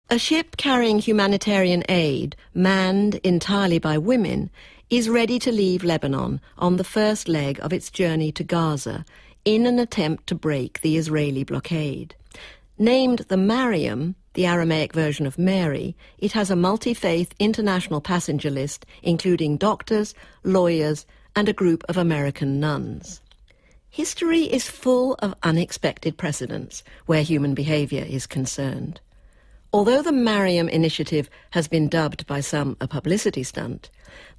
A ship carrying humanitarian aid, manned entirely by women, is ready to leave Lebanon on the first leg of its journey to Gaza in an attempt to break the Israeli blockade. Named the Mariam, the Aramaic version of Mary, it has a multi-faith international passenger list including doctors, lawyers, and a group of American nuns. History is full of unexpected precedents where human behaviour is concerned. Although the Mariam initiative has been dubbed by some a publicity stunt,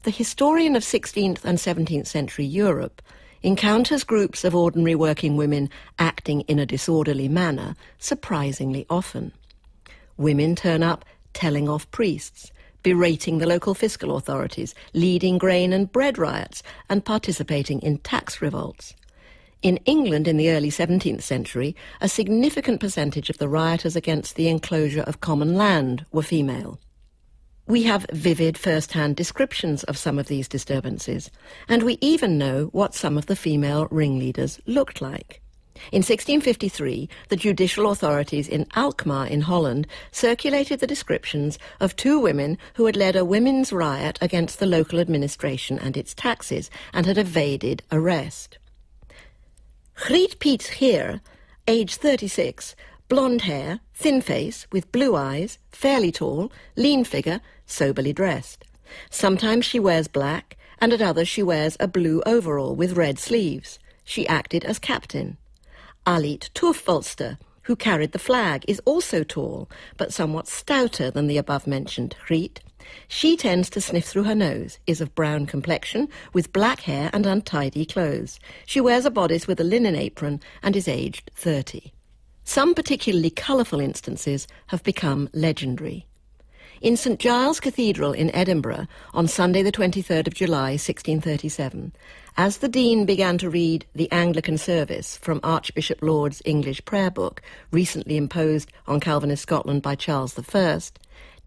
the historian of 16th and 17th century Europe encounters groups of ordinary working women acting in a disorderly manner surprisingly often. Women turn up telling off priests, berating the local fiscal authorities, leading grain and bread riots, and participating in tax revolts. In England in the early 17th century, a significant percentage of the rioters against the enclosure of common land were female. We have vivid first-hand descriptions of some of these disturbances, and we even know what some of the female ringleaders looked like. In 1653, the judicial authorities in Alkmaar in Holland circulated the descriptions of two women who had led a women's riot against the local administration and its taxes and had evaded arrest. Griet Piet Geer, age 36, blonde hair, thin face, with blue eyes, fairly tall, lean figure, soberly dressed. Sometimes she wears black, and at others she wears a blue overall with red sleeves. She acted as captain. Aliet Turfwolster, who carried the flag, is also tall, but somewhat stouter than the above-mentioned Griet. She tends to sniff through her nose, is of brown complexion, with black hair and untidy clothes. She wears a bodice with a linen apron and is aged 30. Some particularly colourful instances have become legendary. In St Giles Cathedral in Edinburgh, on Sunday the 23rd of July 1637, as the Dean began to read the Anglican service from Archbishop Laud's English prayer book, recently imposed on Calvinist Scotland by Charles I,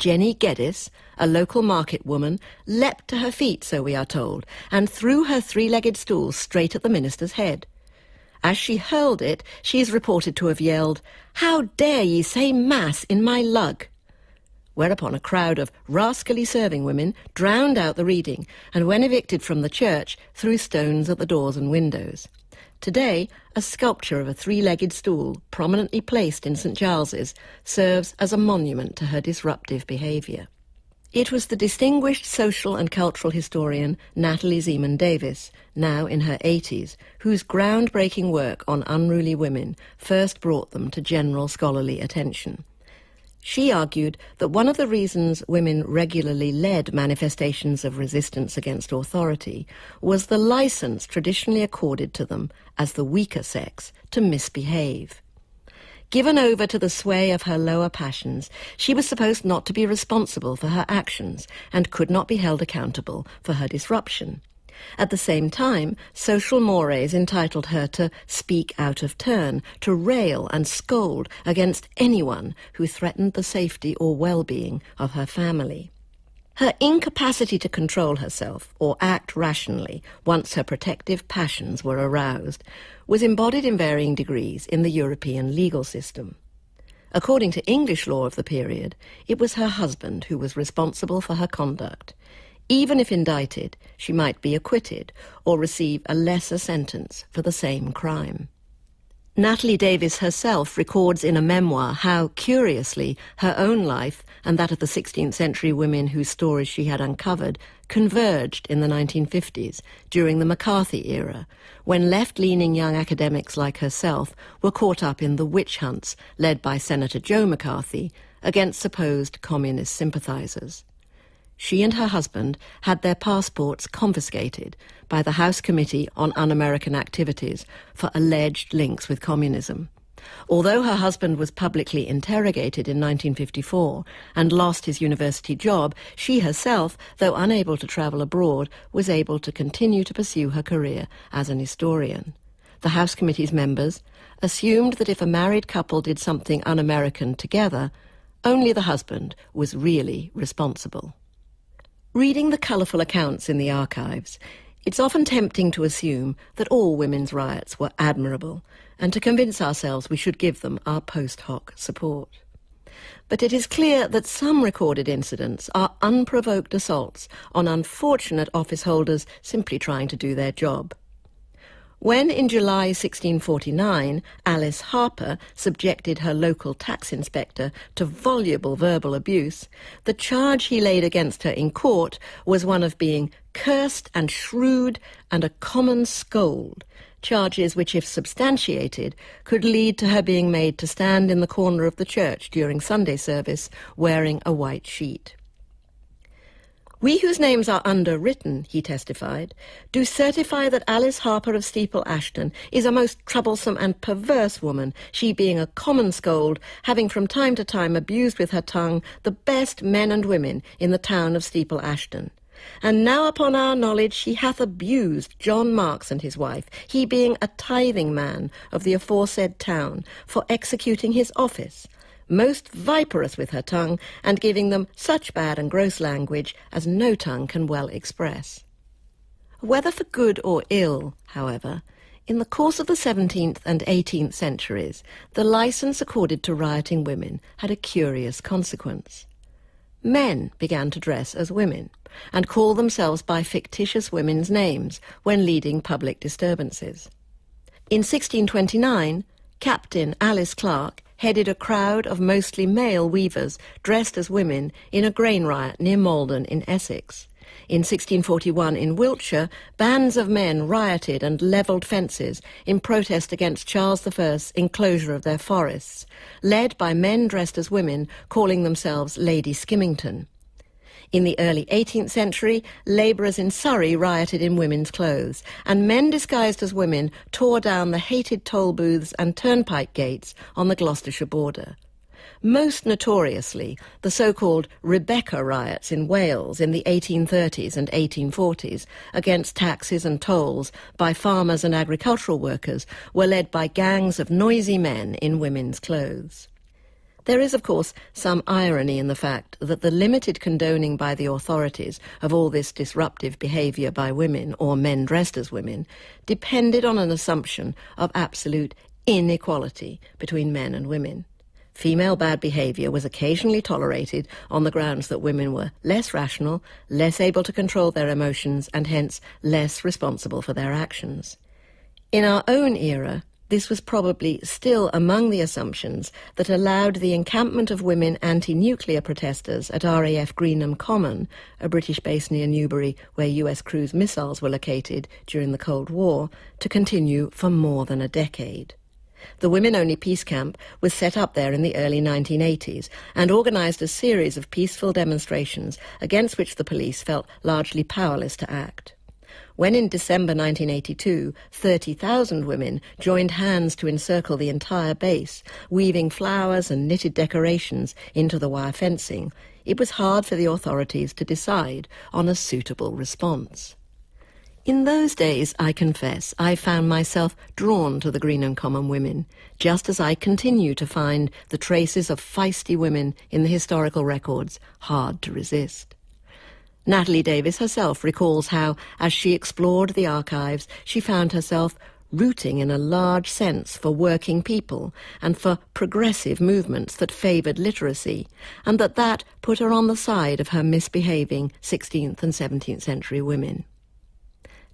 Jenny Geddes, a local market woman, leapt to her feet, so we are told, and threw her three-legged stool straight at the minister's head. As she hurled it, she is reported to have yelled, "How dare ye say Mass in my lug?" Whereupon a crowd of rascally serving women drowned out the reading, and when evicted from the church, threw stones at the doors and windows. Today, a sculpture of a three-legged stool, prominently placed in St Giles's, serves as a monument to her disruptive behaviour. It was the distinguished social and cultural historian Natalie Zeman Davis, now in her 80s, whose groundbreaking work on unruly women first brought them to general scholarly attention. She argued that one of the reasons women regularly led manifestations of resistance against authority was the license traditionally accorded to them as the weaker sex to misbehave. Given over to the sway of her lower passions, she was supposed not to be responsible for her actions and could not be held accountable for her disruption. At the same time, social mores entitled her to speak out of turn, to rail and scold against anyone who threatened the safety or well-being of her family. Her incapacity to control herself or act rationally once her protective passions were aroused was embodied in varying degrees in the European legal system. According to English law of the period, it was her husband who was responsible for her conduct. Even if indicted, she might be acquitted or receive a lesser sentence for the same crime. Natalie Davis herself records in a memoir how, curiously, her own life and that of the 16th century women whose stories she had uncovered converged in the 1950s during the McCarthy era, when left-leaning young academics like herself were caught up in the witch hunts led by Senator Joe McCarthy against supposed communist sympathisers. She and her husband had their passports confiscated by the House Committee on Un-American Activities for alleged links with communism. Although her husband was publicly interrogated in 1954 and lost his university job, she herself, though unable to travel abroad, was able to continue to pursue her career as an historian. The House Committee's members assumed that if a married couple did something un-American together, only the husband was really responsible. Reading the colourful accounts in the archives, it's often tempting to assume that all women's riots were admirable and to convince ourselves we should give them our post hoc support. But it is clear that some recorded incidents are unprovoked assaults on unfortunate office holders simply trying to do their job. When in July 1649 Alice Harper subjected her local tax inspector to voluble verbal abuse, the charge he laid against her in court was one of being cursed and shrewd and a common scold, charges which, if substantiated, could lead to her being made to stand in the corner of the church during Sunday service wearing a white sheet. "We whose names are underwritten," he testified, "do certify that Alice Harper of Steeple Ashton is a most troublesome and perverse woman, she being a common scold, having from time to time abused with her tongue the best men and women in the town of Steeple Ashton. And now upon our knowledge she hath abused John Marks and his wife, he being a tithing man of the aforesaid town, for executing his office, most viperous with her tongue, and giving them such bad and gross language as no tongue can well express." Whether for good or ill, however, in the course of the 17th and 18th centuries, the licence accorded to rioting women had a curious consequence. Men began to dress as women and call themselves by fictitious women's names when leading public disturbances. In 1629, Captain Alice Clark headed a crowd of mostly male weavers dressed as women in a grain riot near Malden in Essex. In 1641 in Wiltshire, bands of men rioted and levelled fences in protest against Charles I's enclosure of their forests, led by men dressed as women calling themselves Lady Skimmington. In the early 18th century, labourers in Surrey rioted in women's clothes, and men disguised as women tore down the hated toll booths and turnpike gates on the Gloucestershire border. Most notoriously, the so-called Rebecca riots in Wales in the 1830s and 1840s against taxes and tolls by farmers and agricultural workers were led by gangs of noisy men in women's clothes. There is, of course, some irony in the fact that the limited condoning by the authorities of all this disruptive behaviour by women, or men dressed as women, depended on an assumption of absolute inequality between men and women. Female bad behaviour was occasionally tolerated on the grounds that women were less rational, less able to control their emotions, and hence less responsible for their actions. In our own era, this was probably still among the assumptions that allowed the encampment of women anti-nuclear protesters at RAF Greenham Common, a British base near Newbury where US cruise missiles were located during the Cold War, to continue for more than a decade. The women-only peace camp was set up there in the early 1980s and organised a series of peaceful demonstrations against which the police felt largely powerless to act. When in December 1982, 30,000 women joined hands to encircle the entire base, weaving flowers and knitted decorations into the wire fencing, it was hard for the authorities to decide on a suitable response. In those days, I confess, I found myself drawn to the Greenham Common women, just as I continue to find the traces of feisty women in the historical records hard to resist. Natalie Davis herself recalls how, as she explored the archives, she found herself rooting in a large sense for working people and for progressive movements that favoured literacy, and that put her on the side of her misbehaving 16th and 17th century women.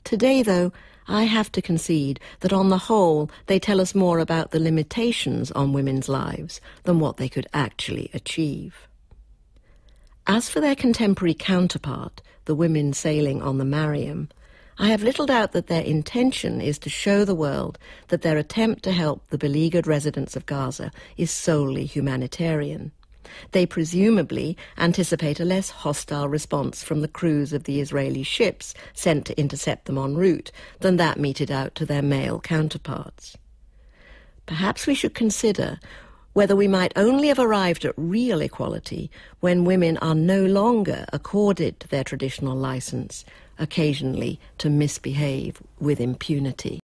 Today, though, I have to concede that on the whole they tell us more about the limitations on women's lives than what they could actually achieve. As for their contemporary counterpart, the women sailing on the Mariam, I have little doubt that their intention is to show the world that their attempt to help the beleaguered residents of Gaza is solely humanitarian. They presumably anticipate a less hostile response from the crews of the Israeli ships sent to intercept them en route than that meted out to their male counterparts. Perhaps we should consider whether we might only have arrived at real equality when women are no longer accorded their traditional licence, occasionally to misbehave with impunity.